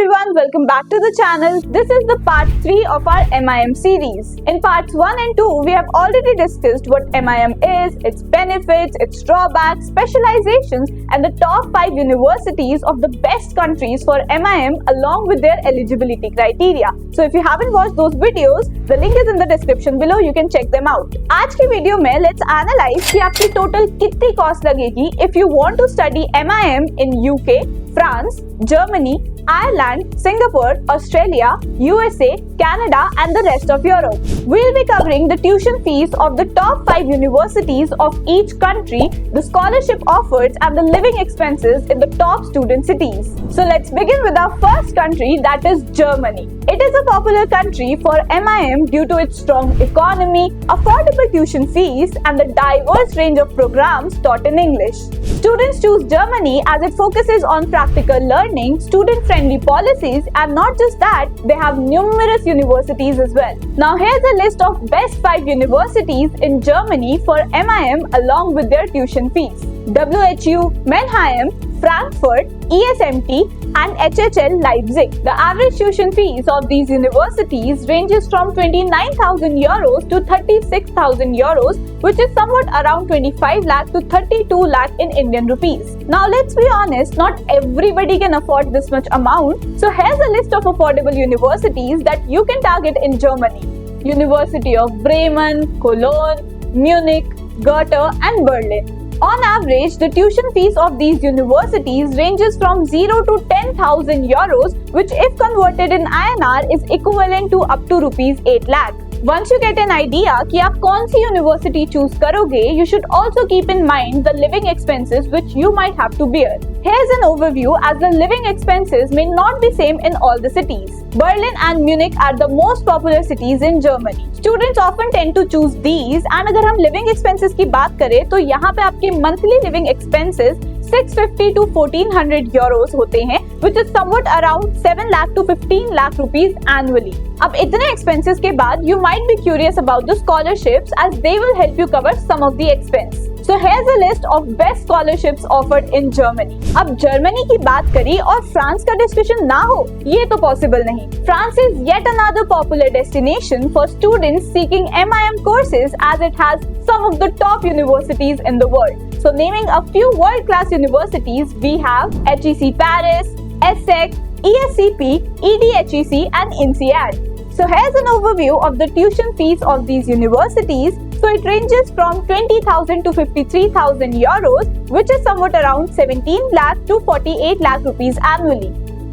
everyone, welcome back to the channel. This is the part 3 of our MIM series. In parts 1 and 2, we have already discussed what MIM is, its benefits, its drawbacks, specializations and the top 5 universities of the best countries for MIM along with their eligibility criteria. So if you haven't watched those videos, the link is in the description below, you can check them out. आज की video में let's analyze कि आपकी total कितनी cost लगेगी if you want to study MIM in UK, France, Germany, Ireland, Singapore, Australia, USA, Canada and the rest of Europe. We'll be covering the tuition fees of the top 5 universities of each country, the scholarship offers and the living expenses in the top student cities. So let's begin with our first country, that is Germany. It is a popular country for MIM due to its strong economy, affordable tuition fees and the diverse range of programs taught in English. Students choose Germany as it focuses on practical learning, student-friendly policies and not just that, they have numerous universities as well. Now here's a list of best 5 universities in Germany for MIM along with their tuition fees. WHU, Mannheim, Frankfurt, ESMT and HHL Leipzig. The average tuition fees of these universities ranges from 29,000 euros to 36,000 euros, which is somewhat around 25 lakh to 32 lakh in Indian rupees. Now let's be honest, not everybody can afford this much amount. So here's a list of affordable universities that you can target in Germany. University of Bremen, Cologne, Munich, Goethe and Berlin. On average, the tuition fees of these universities ranges from 0 to 10,000 euros, which if converted in INR is equivalent to up to rupees 8 lakh. Once you get an idea कि आप कौन सी university choose करोगे, you should also keep in mind the living expenses which you might have to bear. Here's an overview as the living expenses may not be same in all the cities. Berlin and Munich are the most popular cities in Germany. Students often tend to choose these and अगर हम living expenses की बात करें तो यहाँ पे आपके monthly living expenses 650 to 1400 euros होते हैं, which is somewhat around 7 lakh to 15 lakh rupees annually. अब इतने expenses के बाद you might be curious about the scholarships as they will help you cover some of the expense. So here's a list of best scholarships offered in Germany. अब Germany की बात करी और France का डिस्कशन ना हो, ये तो पॉसिबल नहीं. France is yet another popular destination for students seeking MIM courses as it has some of the top universities in the world. So naming a few world-class universities, we have HEC Paris, ESSEC, ESCP, EDHEC and INSEAD. So here's an overview of the tuition fees of these universities. So it ranges from 20,000 to 53,000 euros, which is somewhat around 17 lakh to 48 lakh rupees annually.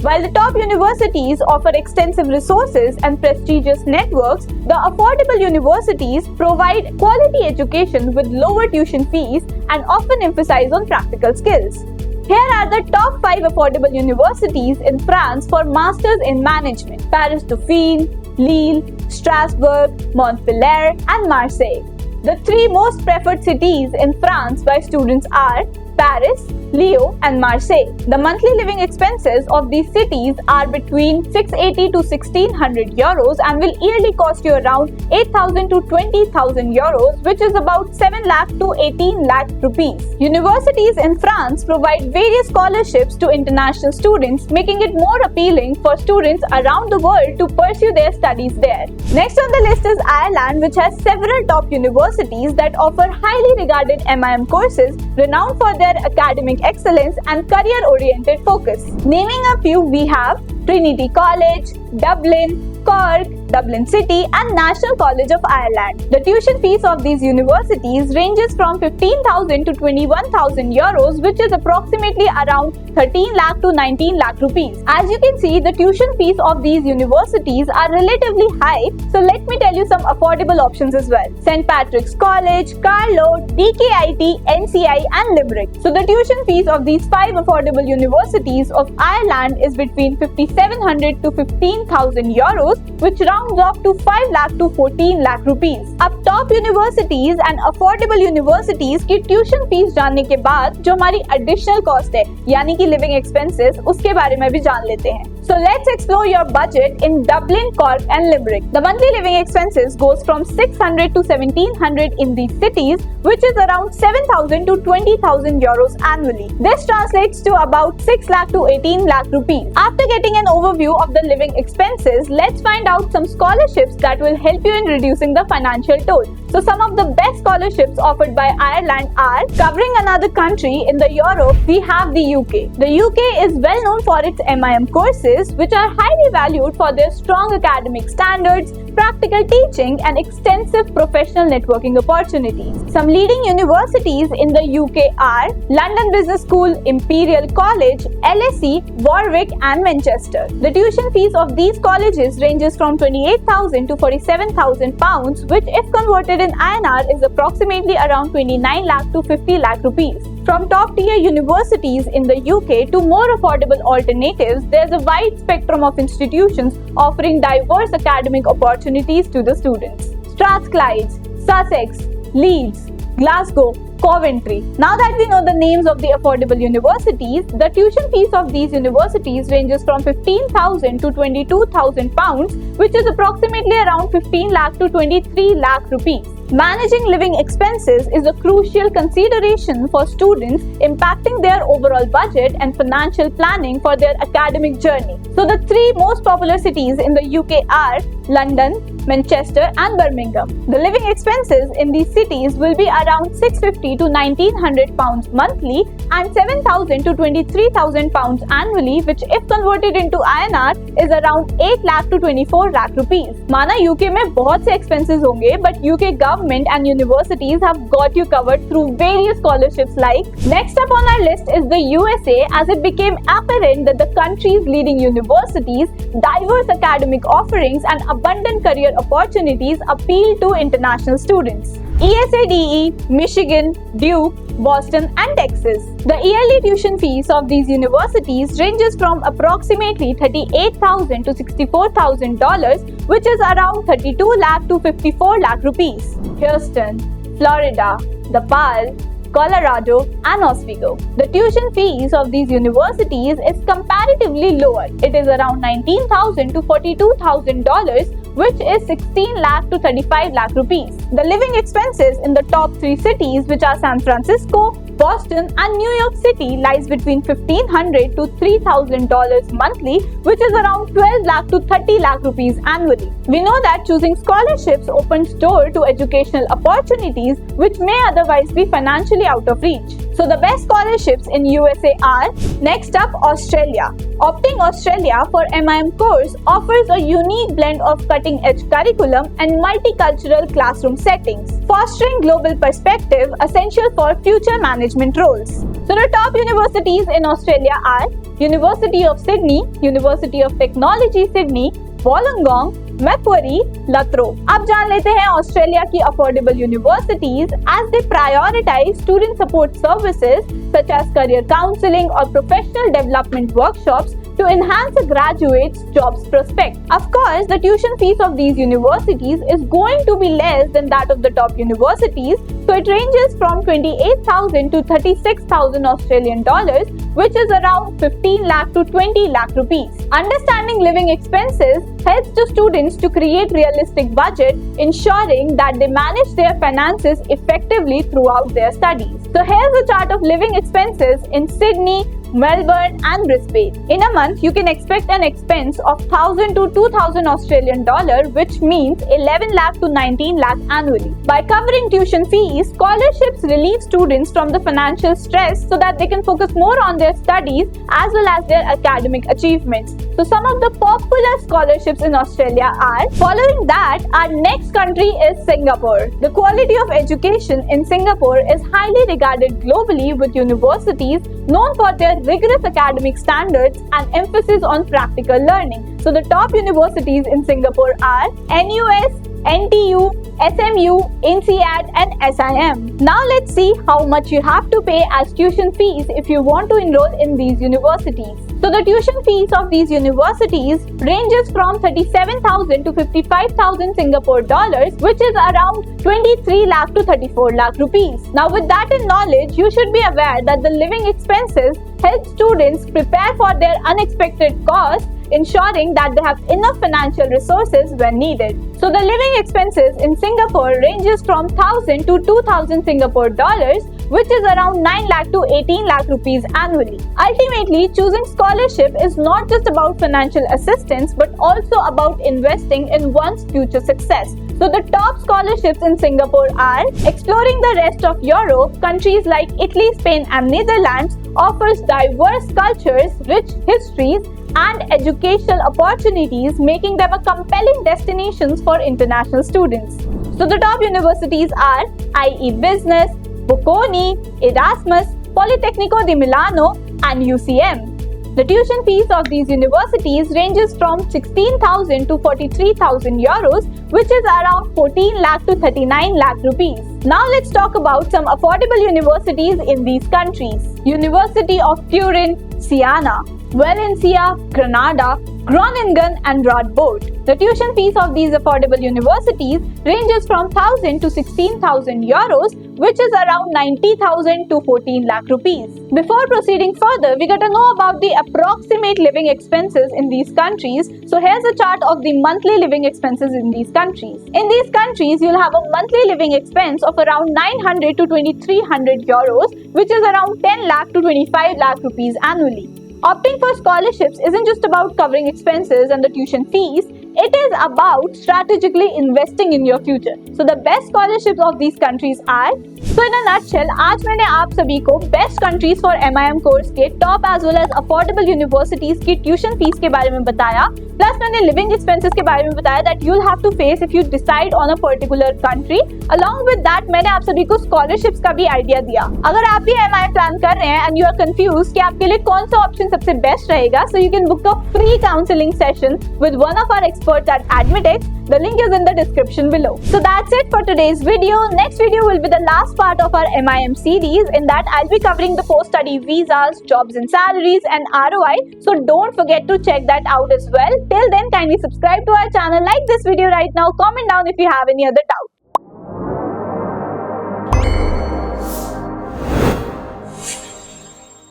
While the top universities offer extensive resources and prestigious networks, the affordable universities provide quality education with lower tuition fees and often emphasize on practical skills. Here are the top 5 affordable universities in France for Masters in Management: Paris Dauphine, Lille, Strasbourg, Montpellier and Marseille. The 3 most preferred cities in France by students are Paris, Lyon and Marseille. The monthly living expenses of these cities are between 680 to 1600 euros and will yearly cost you around 8,000 to 20,000 euros, which is about 7 lakh to 18 lakh rupees. Universities in France provide various scholarships to international students, making it more appealing for students around the world to pursue their studies there. Next on the list is Ireland, which has several top universities that offer highly regarded MIM courses renowned for their academic excellence and career-oriented focus. Naming a few, we have Trinity College, Dublin, Cork, Dublin City and National College of Ireland. The tuition fees of these universities ranges from 15,000 to 21,000 euros, which is approximately around 13 lakh to 19 lakh rupees. As you can see, the tuition fees of these universities are relatively high, so let me tell you some affordable options as well. St. Patrick's College, Carlow, DKIT, NCI and Limerick. So the tuition fees of these 5 affordable universities of Ireland is between 5,700 to 15,000 euros, euros, which rounds off to 5 lakh to 14 lakh rupees. अब top universities and affordable universities की tuition fees जानने के बाद जो हमारी additional cost है, यानी कि living expenses, उसके बारे में भी जान लेते हैं. So let's explore your budget in Dublin, Cork and Limerick. The monthly living expenses goes from 600 to 1700 in these cities, which is around 7,000 to 20,000 euros annually. This translates to about 6 lakh to 18 lakh rupees. After getting an overview of the living expenses, let's find out some scholarships that will help you in reducing the financial toll. So some of the best scholarships offered by Ireland are covering another country in the Europe. We have the UK. The UK is well known for its MIM courses, which are highly valued for their strong academic standards, practical teaching and extensive professional networking opportunities. Some leading universities in the UK are London Business School, Imperial College, LSE, Warwick and Manchester. The tuition fees of these colleges ranges from 28,000 to 47,000 pounds, which if converted in INR is approximately around 29 lakh to 50 lakh rupees. From top tier universities in the UK to more affordable alternatives, there's a wide spectrum of institutions offering diverse academic opportunities to the students. Strathclyde, Sussex, Leeds, Glasgow, Coventry. Now that we know the names of the affordable universities, the tuition fees of these universities ranges from 15,000 to 22,000 pounds, which is approximately around 15 lakh to 23 lakh rupees. Managing living expenses is a crucial consideration for students, impacting their overall budget and financial planning for their academic journey. So the three most popular cities in the UK are London, Manchester and Birmingham. The living expenses in these cities will be around 650 to 1900 pounds monthly and 7,000 to 23,000 pounds annually, which if converted into INR is around 8 lakh to 24 lakh rupees. माना UK में बहुत से expenses होंगे, but UK government and universities have got you covered through various scholarships like. Next up on our list is the USA, as it became apparent that the country's leading universities, diverse academic offerings and abundant career opportunities appeal to international students. ESADE, Michigan, Duke, Boston and Texas. The yearly tuition fees of these universities ranges from approximately $38,000 to $64,000, which is around 32 lakh to 54 lakh rupees. Houston, Florida, DePaul, Colorado and Oswego. The tuition fees of these universities is comparatively lower. It is around $19,000 to $42,000, which is 16 lakh to 35 lakh rupees. The living expenses in the top three cities, which are San Francisco, Boston and New York City, lies between $1,500 to $3,000 monthly, which is around 12 lakh to 30 lakh rupees annually. We know that choosing scholarships opens door to educational opportunities which may otherwise be financially out of reach. So the best scholarships in USA are, next up, Australia. Opting Australia for MIM course offers a unique blend of cutting-edge curriculum and multicultural classroom settings, fostering global perspective essential for future management roles. So the top universities in Australia are University of Sydney, University of Technology Sydney, Wollongong, Macquarie, Latro. अब जान लेते हैं Australia की affordable universities as they prioritize student support services such as career counseling or professional development workshops to enhance a graduate's jobs prospect. Of course, the tuition fees of these universities is going to be less than that of the top universities, so it ranges from 28,000 to 36,000 Australian dollars, which is around 15 lakh to 20 lakh rupees. Understanding living expenses helps the students to create realistic budget, ensuring that they manage their finances effectively throughout their studies. So here's a chart of living expenses in Sydney, Melbourne and Brisbane. In a month, you can expect an expense of 1,000 to 2,000 Australian dollar, which means 11 lakh to 19 lakh annually. By covering tuition fees, scholarships relieve students from the financial stress so that they can focus more on their studies as well as their academic achievements. So some of the popular scholarships in Australia are. Following that, our next country is Singapore. The quality of education in Singapore is highly regarded globally, with universities known for their rigorous academic standards and emphasis on practical learning. So the top universities in Singapore are NUS, NTU, SMU, INSEAD and SIM. Now let's see how much you have to pay as tuition fees if you want to enroll in these universities. So the tuition fees of these universities ranges from 37,000 to 55,000 Singapore dollars, which is around 23 lakh to 34 lakh rupees. Now with that in knowledge, you should be aware that the living expenses help students prepare for their unexpected costs, ensuring that they have enough financial resources when needed. So the living expenses in Singapore ranges from 1,000 to 2,000 Singapore dollars, which is around 9 lakh to 18 lakh rupees annually. Ultimately, choosing scholarship is not just about financial assistance but also about investing in one's future success. So the top scholarships in Singapore are exploring the rest of Europe. Countries like Italy, Spain and Netherlands offers diverse cultures, rich histories and educational opportunities, making them a compelling destinations for international students. So the top universities are IE Business, Bocconi, Erasmus, Politecnico di Milano and UCM. The tuition fees of these universities ranges from 16,000 to 43,000 euros, which is around 14 lakh to 39 lakh rupees. Now let's talk about some affordable universities in these countries. University of Turin, Siena, Valencia, Granada, Groningen and Radboud. The tuition fees of these affordable universities ranges from 1,000 to 16,000 euros, which is around 90,000 to 14 lakh rupees. Before proceeding further, we got to know about the approximate living expenses in these countries. So here's a chart of the monthly living expenses in these countries. In these countries, you'll have a monthly living expense of around 900 to 2,300 euros, which is around 10 lakh to 25 lakh rupees annually. Opting for scholarships isn't just about covering expenses and the tuition fees, it is about strategically investing in your future. So the best scholarships of these countries are, so in a nutshell, आज मैंने आप सभी को best countries for MIM course के top as well as affordable universities की tuition fees के बारे में बताया, प्लस मैंने लिविंग एक्सपेंसेस के बारे में बताया that you will have to face if you decide on a particular country. Along with that मैंने आप सभी को स्कॉलरशिप्स का भी आइडिया दिया। अगर आप भी MIM प्लान कर रहे हैं एंड यू आर कंफ्यूज कि आपके लिए कौन सा ऑप्शन सबसे बेस्ट रहेगा, so you can book a free counselling session with one of our experts at Admitex. The link is in the description below. So that's it for today's video. Next video will be the last part of our MIM series. In that, I'll be covering the post-study visas, jobs and salaries, and ROI. So don't forget to check that out as well. Till then, kindly subscribe to our channel, like this video right now, comment down if you have any other doubts.